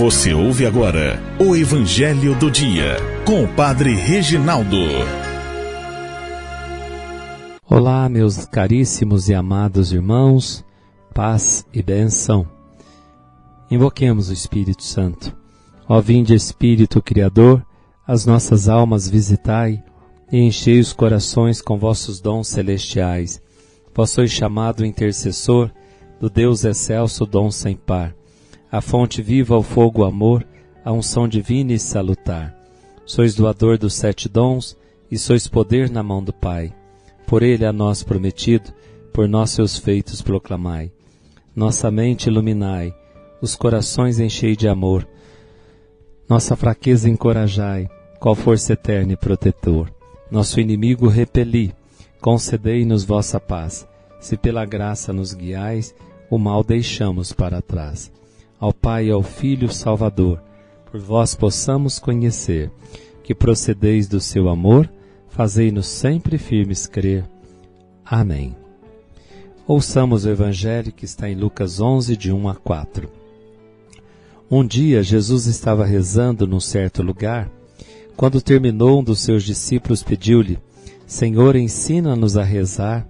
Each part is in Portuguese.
Você ouve agora o Evangelho do Dia, com o Padre Reginaldo. Olá, meus caríssimos e amados irmãos, paz e bênção. Invoquemos o Espírito Santo. Ó vinde, Espírito Criador, as nossas almas visitai e enchei os corações com vossos dons celestiais. Vós sois chamado intercessor do Deus excelso, dom sem par. A fonte viva, o fogo, o amor, a unção divina e salutar. Sois doador dos 7 dons e sois poder na mão do Pai. Por ele a nós prometido, por nós seus feitos proclamai. Nossa mente iluminai, os corações enchei de amor. Nossa fraqueza encorajai, qual força eterna e protetor. Nosso inimigo repeli, concedei-nos vossa paz. Se pela graça nos guiais, o mal deixamos para trás. Ao Pai e ao Filho Salvador, por vós possamos conhecer, que procedeis do seu amor, fazei-nos sempre firmes crer. Amém. Ouçamos o Evangelho que está em Lucas 11, de 1 a 4. Um dia Jesus estava rezando num certo lugar. Quando terminou, um dos seus discípulos pediu-lhe: Senhor, ensina-nos a rezar,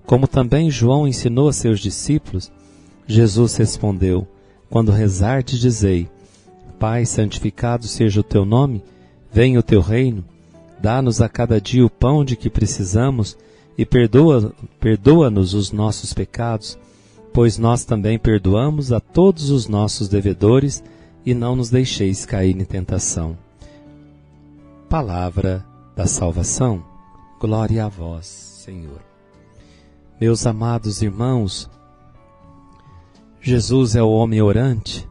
como também João ensinou a seus discípulos. Jesus respondeu: Quando rezardes, dizei: Pai, santificado seja o teu nome, venha o teu reino, dá-nos a cada dia o pão de que precisamos e perdoa-nos os nossos pecados, pois nós também perdoamos a todos os nossos devedores, e não nos deixeis cair em tentação. Palavra da salvação. Glória a vós, Senhor. Meus amados irmãos, Jesus é o homem orante.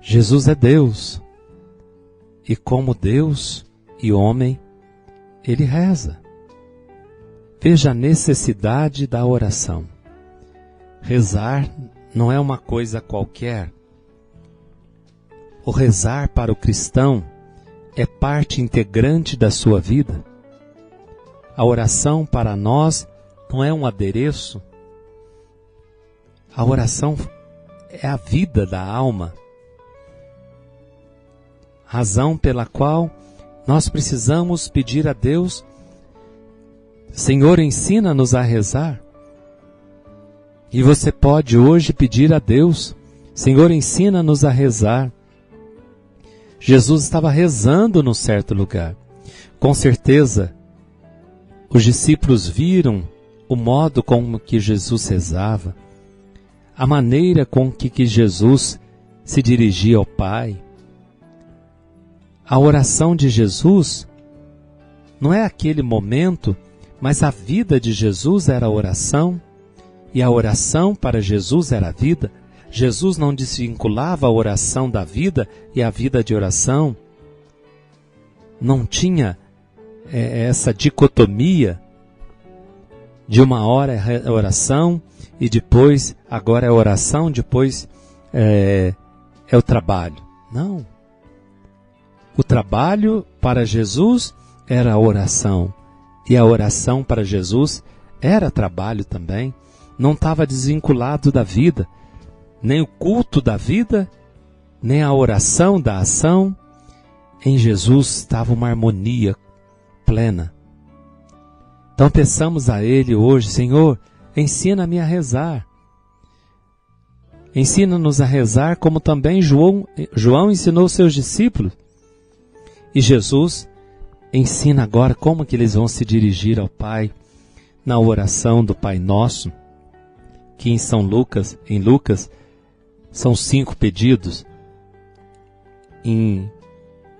Jesus é Deus. E como Deus e homem, ele reza. Veja a necessidade da oração. Rezar não é uma coisa qualquer. O rezar para o cristão é parte integrante da sua vida. A oração para nós não é um adereço. A oração é a vida da alma. Razão pela qual nós precisamos pedir a Deus: Senhor, ensina-nos a rezar. E você pode hoje pedir a Deus: Senhor, ensina-nos a rezar. Jesus estava rezando num certo lugar. Com certeza, os discípulos viram o modo como que Jesus rezava, a maneira com que Jesus se dirigia ao Pai. A oração de Jesus não é aquele momento, mas a vida de Jesus era a oração, e a oração para Jesus era a vida. Jesus não desvinculava a oração da vida e a vida de oração. Não tinha essa dicotomia de uma hora é oração e depois, agora é oração, depois é o trabalho. Não. O trabalho para Jesus era a oração. E a oração para Jesus era trabalho também. Não estava desvinculado da vida. Nem o culto da vida, nem a oração da ação. Em Jesus estava uma harmonia plena. Então peçamos a Ele hoje: Senhor, ensina-me a rezar. Ensina-nos a rezar como também João ensinou seus discípulos. E Jesus ensina agora como que eles vão se dirigir ao Pai na oração do Pai Nosso, que em Lucas, são 5 pedidos.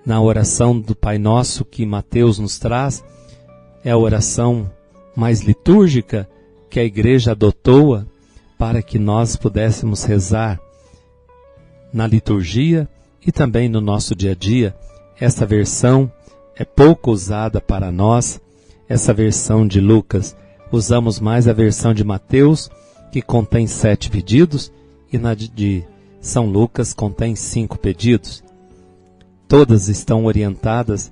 Na oração do Pai Nosso que Mateus nos traz, é a oração mais litúrgica que a igreja adotou para que nós pudéssemos rezar na liturgia e também no nosso dia a dia. Essa versão é pouco usada para nós, essa versão de Lucas. Usamos mais a versão de Mateus, que contém 7 pedidos, e na de São Lucas contém 5 pedidos. Todas estão orientadas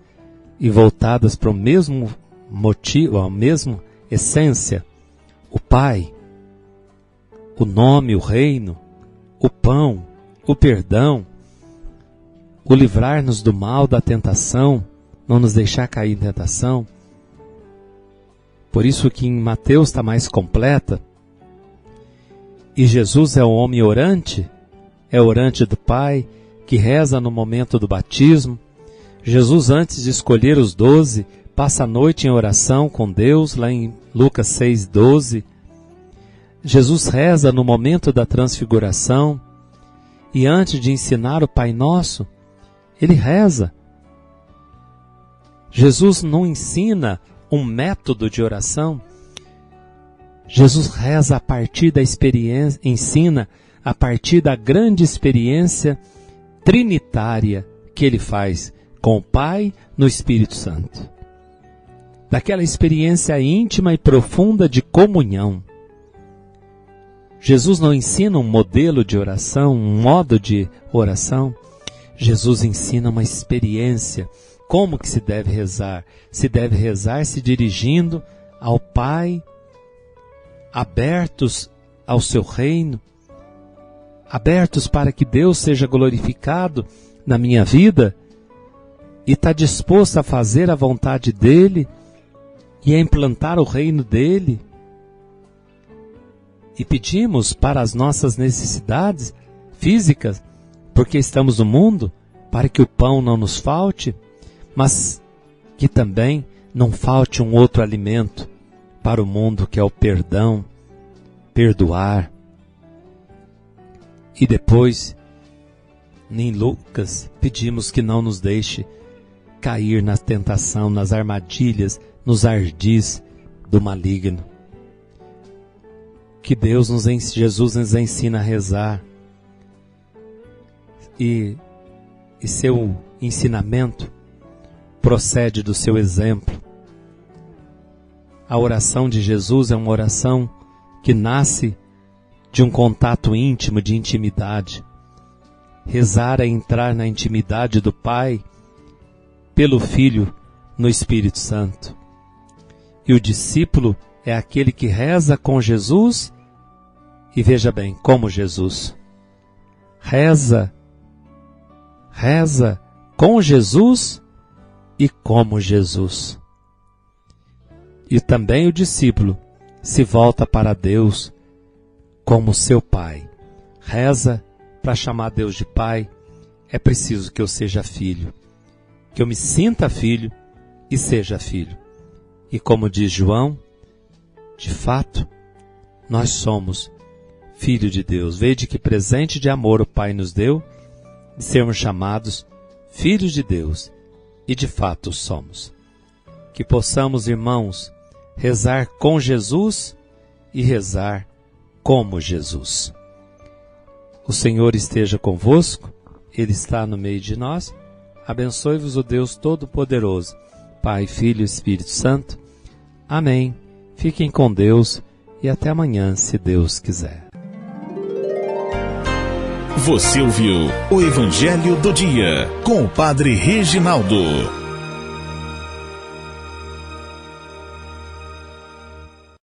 e voltadas para o mesmo motivo, a mesma essência: o Pai, o nome, o reino, o pão, o perdão, o livrar-nos do mal, da tentação, não nos deixar cair em tentação. Por isso que em Mateus está mais completa. E Jesus é o homem orante, é orante do Pai, que reza no momento do batismo. Jesus, antes de escolher os 12, passa a noite em oração com Deus, lá em Lucas 6:12. Jesus reza no momento da transfiguração, e antes de ensinar o Pai Nosso, ele reza. Jesus não ensina um método de oração. Jesus reza a partir da experiência, ensina a partir da grande experiência trinitária que ele faz com o Pai no Espírito Santo. Daquela experiência íntima e profunda de comunhão. Jesus não ensina um modelo de oração, um modo de oração. Jesus ensina uma experiência. Como que se deve rezar? Se deve rezar se dirigindo ao Pai, abertos ao seu reino, abertos para que Deus seja glorificado na minha vida, e está disposto a fazer a vontade dEle e a implantar o reino dEle. E pedimos para as nossas necessidades físicas, porque estamos no mundo, para que o pão não nos falte, mas que também não falte um outro alimento para o mundo, que é o perdão, perdoar. E depois, em Lucas, pedimos que não nos deixe cair na tentação, nas armadilhas, nos ardis do maligno. Que Jesus nos ensina a rezar. E seu ensinamento procede do seu exemplo. A oração de Jesus é uma oração que nasce de um contato íntimo, de intimidade. Rezar é entrar na intimidade do Pai pelo Filho no Espírito Santo. E o discípulo é aquele que reza com Jesus, e veja bem, como Jesus. Reza com Jesus e como Jesus. E também o discípulo se volta para Deus como seu Pai. Reza para chamar Deus de Pai. É preciso que eu seja filho, que eu me sinta filho e seja filho. E como diz João, de fato, nós somos filho de Deus. Vede que presente de amor o Pai nos deu, de sermos chamados filhos de Deus, e de fato somos. Que possamos, irmãos, rezar com Jesus e rezar como Jesus. O Senhor esteja convosco, Ele está no meio de nós. Abençoe-vos o Deus Todo-Poderoso, Pai, Filho e Espírito Santo. Amém. Fiquem com Deus e até amanhã, se Deus quiser. Você ouviu o Evangelho do Dia com o Padre Reginaldo.